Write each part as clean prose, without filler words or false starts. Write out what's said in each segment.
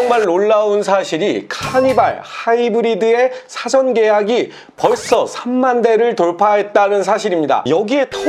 정말 놀라운 사실이 카니발 하이브리드의 사전 계약이 벌써 3만 대를 돌파했다는 사실입니다. 여기에 더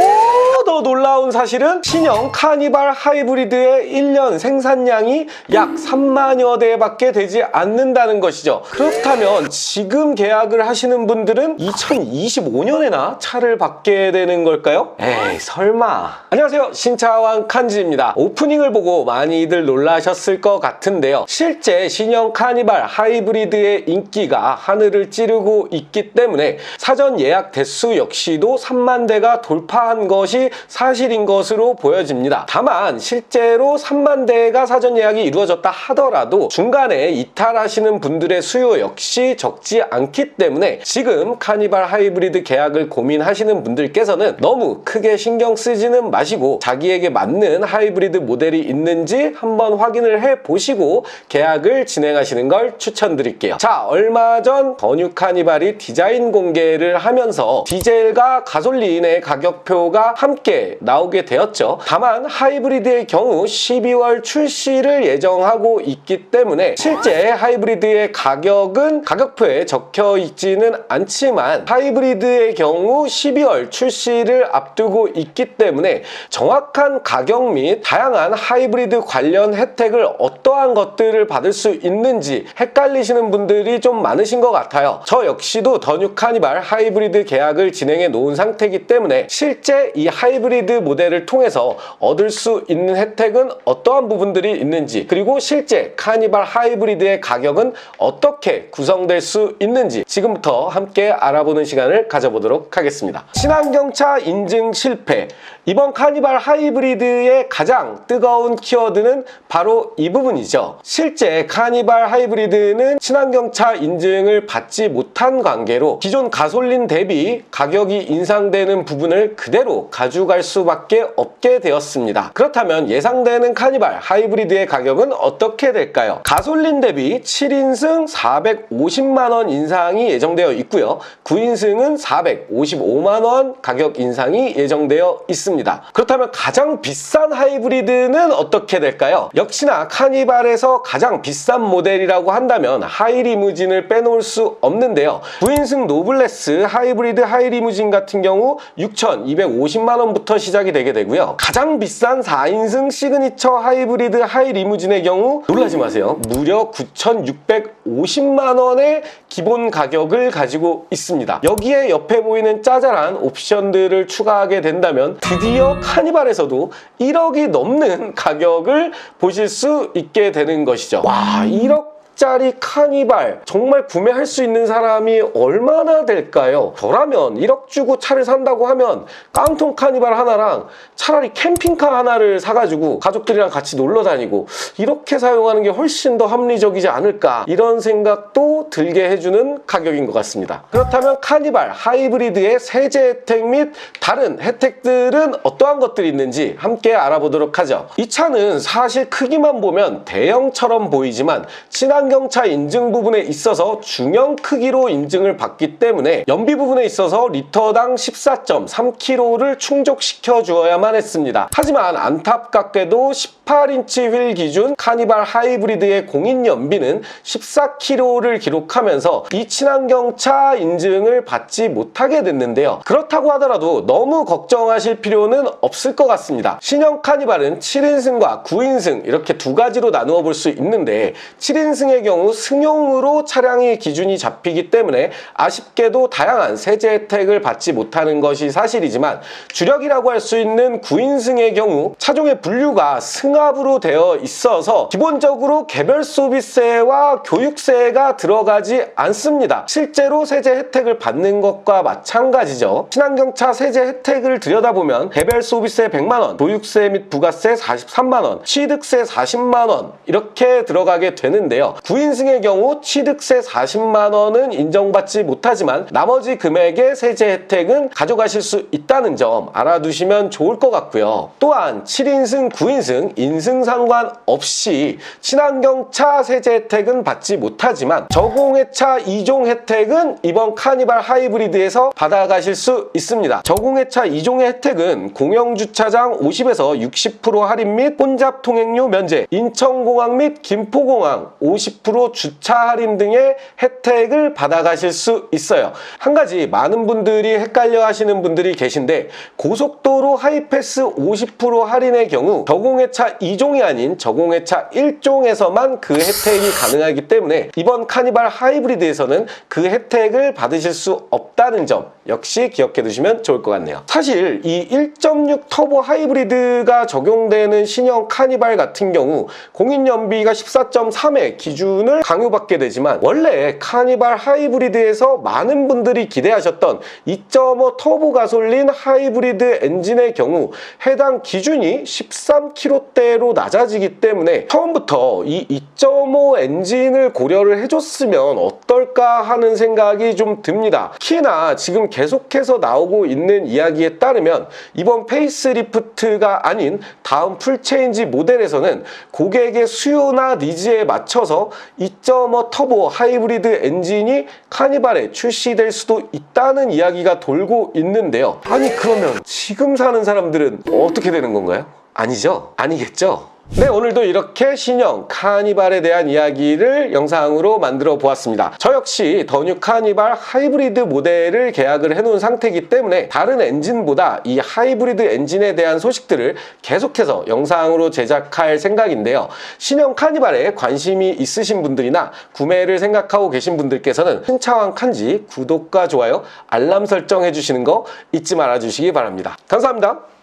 놀라운 사실은 신형 카니발 하이브리드의 1년 생산량이 약 3만여 대밖에 되지 않는다는 것이죠. 그렇다면 지금 계약을 하시는 분들은 2025년에나 차를 받게 되는 걸까요? 에이 설마. 안녕하세요, 신차왕 칸지입니다. 오프닝을 보고 많이들 놀라셨을 것 같은데요, 실제 신형 카니발 하이브리드의 인기가 하늘을 찌르고 있기 때문에 사전 예약 대수 역시도 3만 대가 돌파한 것이 사실인 것으로 보여집니다. 다만 실제로 3만 대가 사전 예약이 이루어졌다 하더라도 중간에 이탈하시는 분들의 수요 역시 적지 않기 때문에 지금 카니발 하이브리드 계약을 고민하시는 분들께서는 너무 크게 신경 쓰지는 마시고 자기에게 맞는 하이브리드 모델이 있는지 한번 확인을 해보시고 계약을 진행하시는 걸 추천드릴게요. 자, 얼마 전 더 뉴 카니발이 디자인 공개를 하면서 디젤과 가솔린의 가격표가 함께 나오게 되었죠. 다만 하이브리드의 경우 12월 출시를 예정하고 있기 때문에 실제 하이브리드의 가격은 가격표에 적혀 있지는 않지만 하이브리드의 경우 12월 출시를 앞두고 있기 때문에 정확한 가격 및 다양한 하이브리드 관련 혜택을 어떠한 것들을 받을 수 있는지 헷갈리시는 분들이 좀 많으신 것 같아요. 저 역시도 더 뉴 카니발 하이브리드 계약을 진행해 놓은 상태이기 때문에 실제 이 하이브리드 모델을 통해서 얻을 수 있는 혜택은 어떠한 부분들이 있는지, 그리고 실제 카니발 하이브리드의 가격은 어떻게 구성될 수 있는지 지금부터 함께 알아보는 시간을 가져보도록 하겠습니다. 친환경차 인증 실패. 이번 카니발 하이브리드의 가장 뜨거운 키워드는 바로 이 부분이죠. 실제 카니발 하이브리드는 친환경차 인증을 받지 못한 관계로 기존 가솔린 대비 가격이 인상되는 부분을 그대로 가져갈 수밖에 없게 되었습니다. 그렇다면 예상되는 카니발 하이브리드의 가격은 어떻게 될까요? 가솔린 대비 7인승 450만원 인상이 예정되어 있고요, 9인승은 455만원 가격 인상이 예정되어 있습니다. 그렇다면 가장 비싼 하이브리드는 어떻게 될까요? 역시나 카니발에서 가장 비싼 모델이라고 한다면 하이리무진을 빼놓을 수 없는데요, 9인승 노블레스 하이브리드 하이리무진 같은 경우 6,250만원부터 시작이 되게 되고요, 가장 비싼 4인승 시그니처 하이브리드 하이리무진의 경우 놀라지 마세요, 무려 9,650만원의 기본 가격을 가지고 있습니다. 여기에 옆에 보이는 짜잘한 옵션들을 추가하게 된다면 드디어 카니발에서도 1억이 넘는 가격을 보실 수 있게 되는 것이죠. 와, 1억 짜리 카니발 정말 구매할 수 있는 사람이 얼마나 될까요? 저라면 1억 주고 차를 산다고 하면 깡통 카니발 하나랑 차라리 캠핑카 하나를 사가지고 가족들이랑 같이 놀러 다니고 이렇게 사용하는 게 훨씬 더 합리적이지 않을까, 이런 생각도 들게 해주는 가격인 것 같습니다. 그렇다면 카니발 하이브리드의 세제 혜택 및 다른 혜택들은 어떠한 것들이 있는지 함께 알아보도록 하죠. 이 차는 사실 크기만 보면 대형처럼 보이지만 친환경차 인증 부분에 있어서 중형 크기로 인증을 받기 때문에 연비 부분에 있어서 리터당 14.3kg를 충족시켜 주어야만 했습니다. 하지만 안타깝게도 18인치 휠 기준 카니발 하이브리드의 공인 연비는 14kg를 기록하면서 이 친환경차 인증을 받지 못하게 됐는데요, 그렇다고 하더라도 너무 걱정하실 필요는 없을 것 같습니다. 신형 카니발은 7인승과 9인승 이렇게 두 가지로 나누어 볼 수 있는데 7인승의 경우 승용으로 차량의 기준이 잡히기 때문에 아쉽게도 다양한 세제 혜택을 받지 못하는 것이 사실이지만, 주력이라고 할 수 있는 9인승의 경우 차종의 분류가 승합으로 되어 있어서 기본적으로 개별 소비세와 교육세가 들어가지 않습니다. 실제로 세제 혜택을 받는 것과 마찬가지죠. 친환경차 세제 혜택을 들여다보면 개별 소비세 100만원, 교육세 및 부가세 43만원, 취득세 40만원 이렇게 들어가게 되는데요, 9인승의 경우 취득세 40만 원은 인정받지 못하지만 나머지 금액의 세제 혜택은 가져가실 수 있다는 점 알아두시면 좋을 것 같고요. 또한 7인승, 9인승, 인승 상관없이 친환경차 세제 혜택은 받지 못하지만 저공해차 2종 혜택은 이번 카니발 하이브리드에서 받아가실 수 있습니다. 저공해차 2종의 혜택은 공영주차장 50에서 60% 할인 및 혼잡 통행료 면제, 인천공항 및 김포공항 50% 주차 할인 등의 혜택을 받아가실 수 있어요. 한 가지 많은 분들이 헷갈려 하시는 분들이 계신데 고속도로 하이패스 50% 할인의 경우 저공해차 2종이 아닌 저공해차 1종에서만 그 혜택이 가능하기 때문에 이번 카니발 하이브리드에서는 그 혜택을 받으실 수 없다는 점 역시 기억해 두시면 좋을 것 같네요. 사실 이 1.6 터보 하이브리드가 적용되는 신형 카니발 같은 경우 공인연비가 14.3의 기준을 강요받게 되지만 원래 카니발 하이브리드에서 많은 분들이 기대하셨던 2.5 터보 가솔린 하이브리드 엔진의 경우 해당 기준이 13kg대로 낮아지기 때문에 처음부터 이 2.5 엔진을 고려를 해줬으면 어떨까 하는 생각이 좀 듭니다. 특히나 지금 계속해서 나오고 있는 이야기에 따르면 이번 페이스리프트가 아닌 다음 풀체인지 모델에서는 고객의 수요나 니즈에 맞춰서 2.5 터보 하이브리드 엔진이 카니발에 출시될 수도 있다는 이야기가 돌고 있는데요. 아니 그러면 지금 사는 사람들은 어떻게 되는 건가요? 아니죠? 아니겠죠? 네, 오늘도 이렇게 신형 카니발에 대한 이야기를 영상으로 만들어 보았습니다. 저 역시 더 뉴 카니발 하이브리드 모델을 계약을 해놓은 상태이기 때문에 다른 엔진보다 이 하이브리드 엔진에 대한 소식들을 계속해서 영상으로 제작할 생각인데요. 신형 카니발에 관심이 있으신 분들이나 구매를 생각하고 계신 분들께서는 신차왕 칸지 구독과 좋아요, 알람 설정 해주시는 거 잊지 말아주시기 바랍니다. 감사합니다.